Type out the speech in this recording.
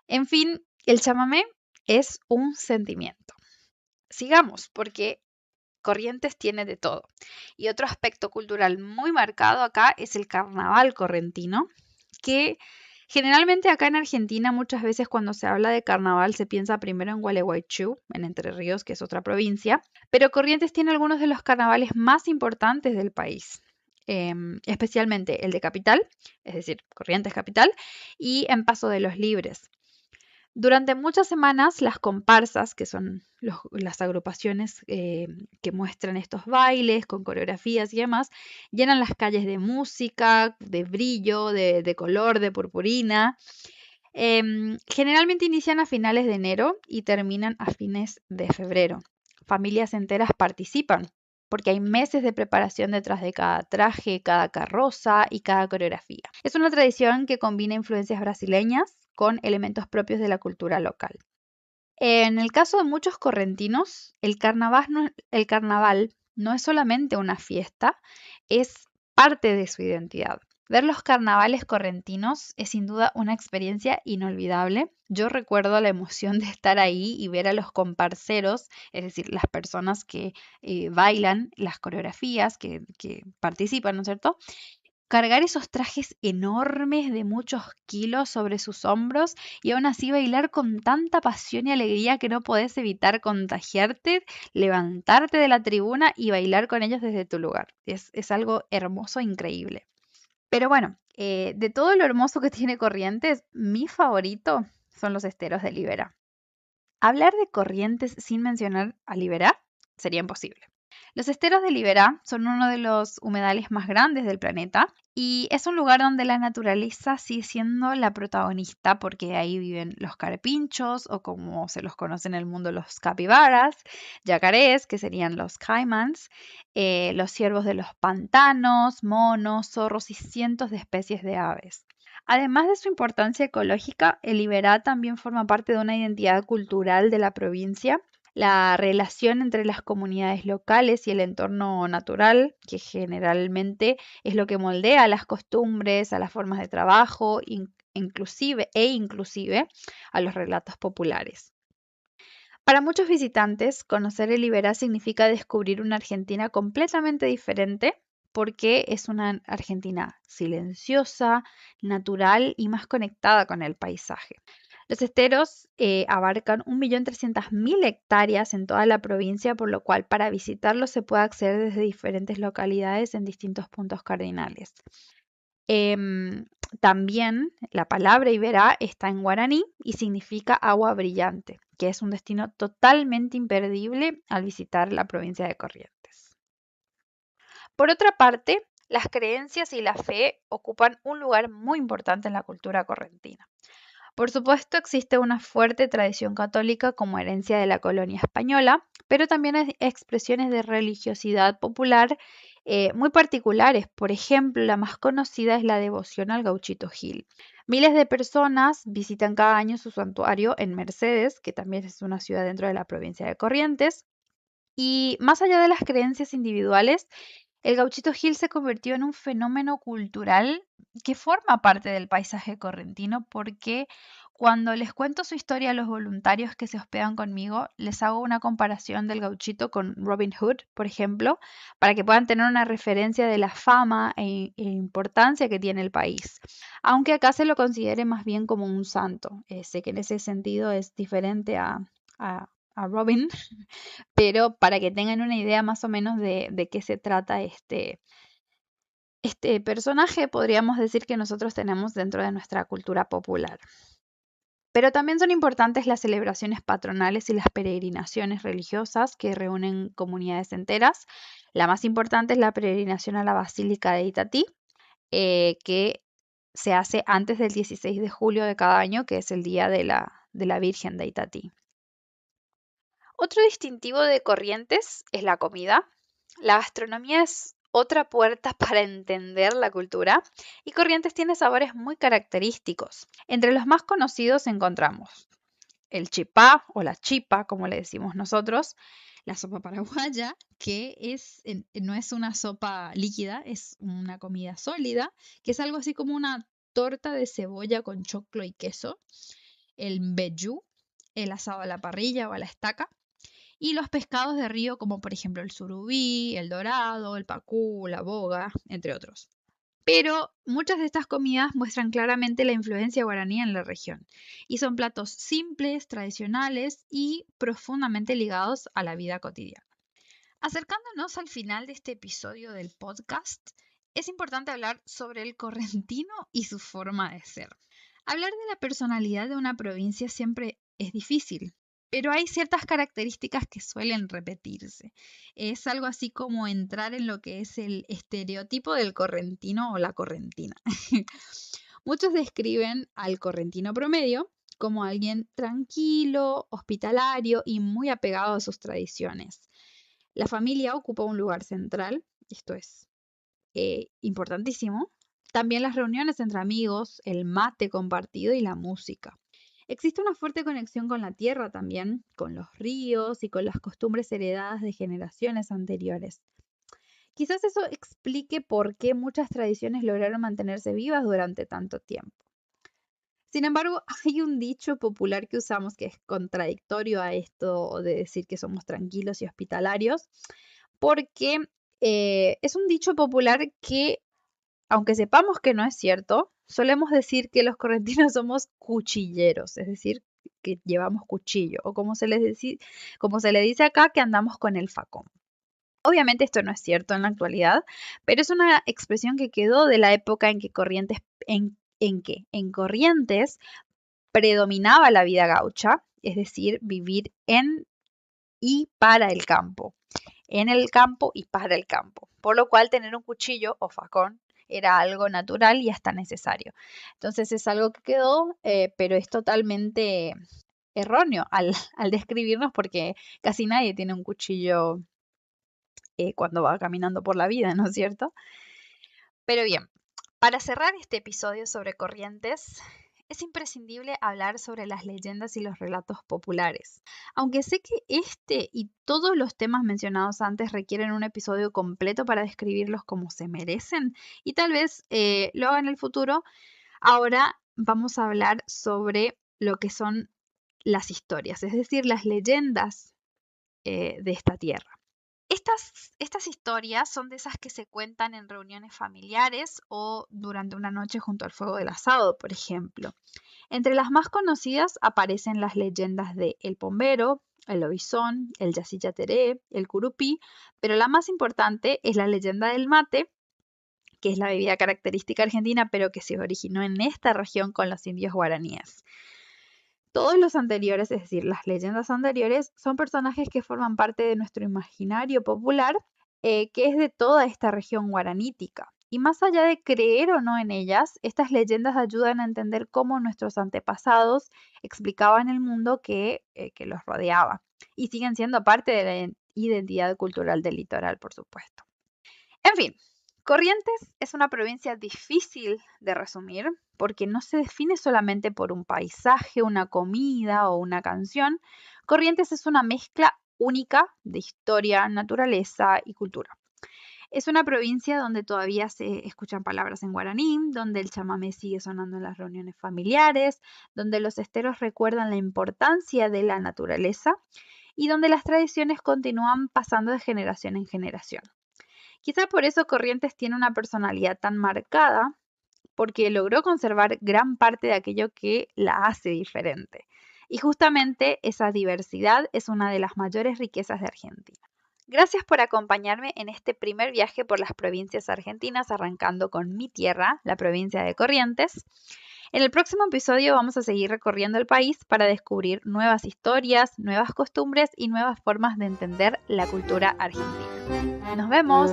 En fin, el chamamé es un sentimiento. Sigamos, porque Corrientes tiene de todo. Y otro aspecto cultural muy marcado acá es el carnaval correntino, que generalmente acá en Argentina muchas veces cuando se habla de carnaval se piensa primero en Gualeguaychú, en Entre Ríos, que es otra provincia, pero Corrientes tiene algunos de los carnavales más importantes del país. Especialmente el de Capital, es decir, Corrientes Capital, y en Paso de los Libres. Durante muchas semanas, las comparsas, que son las agrupaciones que muestran estos bailes con coreografías y demás, llenan las calles de música, de brillo, de color, de purpurina. Generalmente inician a finales de enero y terminan a fines de febrero. Familias enteras participan porque hay meses de preparación detrás de cada traje, cada carroza y cada coreografía. Es una tradición que combina influencias brasileñas con elementos propios de la cultura local. En el caso de muchos correntinos, el carnaval no es solamente una fiesta, es parte de su identidad. Ver los carnavales correntinos es sin duda una experiencia inolvidable. Yo recuerdo la emoción de estar ahí y ver a los comparseros, es decir, las personas que bailan las coreografías, que participan, ¿no es cierto? Cargar esos trajes enormes de muchos kilos sobre sus hombros y aún así bailar con tanta pasión y alegría que no podés evitar contagiarte, levantarte de la tribuna y bailar con ellos desde tu lugar. Es algo hermoso e increíble. Pero bueno, de todo lo hermoso que tiene Corrientes, mi favorito son los esteros de Liberá. Hablar de Corrientes sin mencionar a Liberá sería imposible. Los esteros de Liberá son uno de los humedales más grandes del planeta y es un lugar donde la naturaleza sigue siendo la protagonista porque ahí viven los carpinchos o como se los conoce en el mundo los capibaras, yacarés, que serían los caimans, los ciervos de los pantanos, monos, zorros y cientos de especies de aves. Además de su importancia ecológica, el Iberá también forma parte de una identidad cultural de la provincia. La relación entre las comunidades locales y el entorno natural, que generalmente es lo que moldea las costumbres, a las formas de trabajo, inclusive a los relatos populares. Para muchos visitantes, conocer el Iberá significa descubrir una Argentina completamente diferente porque es una Argentina silenciosa, natural y más conectada con el paisaje. Los esteros abarcan 1.300.000 hectáreas en toda la provincia, por lo cual para visitarlos se puede acceder desde diferentes localidades en distintos puntos cardinales. Em, También la palabra Iberá está en guaraní y significa agua brillante, que es un destino totalmente imperdible al visitar la provincia de Corrientes. Por otra parte, las creencias y la fe ocupan un lugar muy importante en la cultura correntina. Por supuesto, existe una fuerte tradición católica como herencia de la colonia española, pero también hay expresiones de religiosidad popular muy particulares. Por ejemplo, la más conocida es la devoción al Gauchito Gil. Miles de personas visitan cada año su santuario en Mercedes, que también es una ciudad dentro de la provincia de Corrientes. Y más allá de las creencias individuales, el Gauchito Gil se convirtió en un fenómeno cultural que forma parte del paisaje correntino porque cuando les cuento su historia a los voluntarios que se hospedan conmigo, les hago una comparación del gauchito con Robin Hood, por ejemplo, para que puedan tener una referencia de la fama e importancia que tiene el país. Aunque acá se lo considere más bien como un santo. Sé que en ese sentido es diferente a, a Robin, pero para que tengan una idea más o menos de qué se trata este personaje, podríamos decir que nosotros tenemos dentro de nuestra cultura popular. Pero también son importantes las celebraciones patronales y las peregrinaciones religiosas que reúnen comunidades enteras. La más importante es la peregrinación a la Basílica de Itatí, que se hace antes del 16 de julio de cada año, que es el día de la Virgen de Itatí. Otro distintivo de Corrientes es la comida. La gastronomía es otra puerta para entender la cultura y Corrientes tiene sabores muy característicos. Entre los más conocidos encontramos el chipá o la chipa, como le decimos nosotros, la sopa paraguaya, que no es una sopa líquida, es una comida sólida, que es algo así como una torta de cebolla con choclo y queso. el mbejú, el asado a la parrilla o a la estaca, y los pescados de río como por ejemplo el surubí, el dorado, el pacú, la boga, entre otros. Pero muchas de estas comidas muestran claramente la influencia guaraní en la región y son platos simples, tradicionales y profundamente ligados a la vida cotidiana. Acercándonos al final de este episodio del podcast, es importante hablar sobre el correntino y su forma de ser. Hablar de la personalidad de una provincia siempre es difícil, pero hay ciertas características que suelen repetirse. Es algo así como entrar en lo que es el estereotipo del correntino o la correntina. Muchos describen al correntino promedio como alguien tranquilo, hospitalario y muy apegado a sus tradiciones. La familia ocupa un lugar central, esto es importantísimo. También las reuniones entre amigos, el mate compartido y la música. Existe una fuerte conexión con la tierra también, con los ríos y con las costumbres heredadas de generaciones anteriores. Quizás eso explique por qué muchas tradiciones lograron mantenerse vivas durante tanto tiempo. Sin embargo, hay un dicho popular que usamos que es contradictorio a esto de decir que somos tranquilos y hospitalarios, porque es un dicho popular que, aunque sepamos que no es cierto, solemos decir que los correntinos somos cuchilleros, es decir, que llevamos cuchillo, o como se le dice acá, que andamos con el facón. Obviamente esto no es cierto en la actualidad, pero es una expresión que quedó de la época en que en Corrientes predominaba la vida gaucha, es decir, vivir en y para el campo, en el campo y para el campo, por lo cual tener un cuchillo o facón era algo natural y hasta necesario. Entonces es algo que quedó, pero es totalmente erróneo al describirnos porque casi nadie tiene un cuchillo cuando va caminando por la vida, ¿no es cierto? Pero bien, para cerrar este episodio sobre Corrientes, es imprescindible hablar sobre las leyendas y los relatos populares. Aunque sé que este y todos los temas mencionados antes requieren un episodio completo para describirlos como se merecen y tal vez lo haga en el futuro, ahora vamos a hablar sobre lo que son las historias, es decir, las leyendas de esta tierra. Estas historias son de esas que se cuentan en reuniones familiares o durante una noche junto al fuego del asado, por ejemplo. Entre las más conocidas aparecen las leyendas de El Pombero, el Lobizón, el Yacyyateré, el Curupí, pero la más importante es la leyenda del mate, que es la bebida característica argentina, pero que se originó en esta región con los indios guaraníes. Todos los anteriores, es decir, las leyendas anteriores, son personajes que forman parte de nuestro imaginario popular, que es de toda esta región guaranítica. Y más allá de creer o no en ellas, estas leyendas ayudan a entender cómo nuestros antepasados explicaban el mundo que los rodeaba. Y siguen siendo parte de la identidad cultural del litoral, por supuesto. En fin, Corrientes es una provincia difícil de resumir porque no se define solamente por un paisaje, una comida o una canción. Corrientes es una mezcla única de historia, naturaleza y cultura. Es una provincia donde todavía se escuchan palabras en guaraní, donde el chamamé sigue sonando en las reuniones familiares, donde los esteros recuerdan la importancia de la naturaleza y donde las tradiciones continúan pasando de generación en generación. Quizá por eso Corrientes tiene una personalidad tan marcada, porque logró conservar gran parte de aquello que la hace diferente. Y justamente esa diversidad es una de las mayores riquezas de Argentina. Gracias por acompañarme en este primer viaje por las provincias argentinas, arrancando con mi tierra, la provincia de Corrientes. En el próximo episodio vamos a seguir recorriendo el país para descubrir nuevas historias, nuevas costumbres y nuevas formas de entender la cultura argentina. ¡Nos vemos!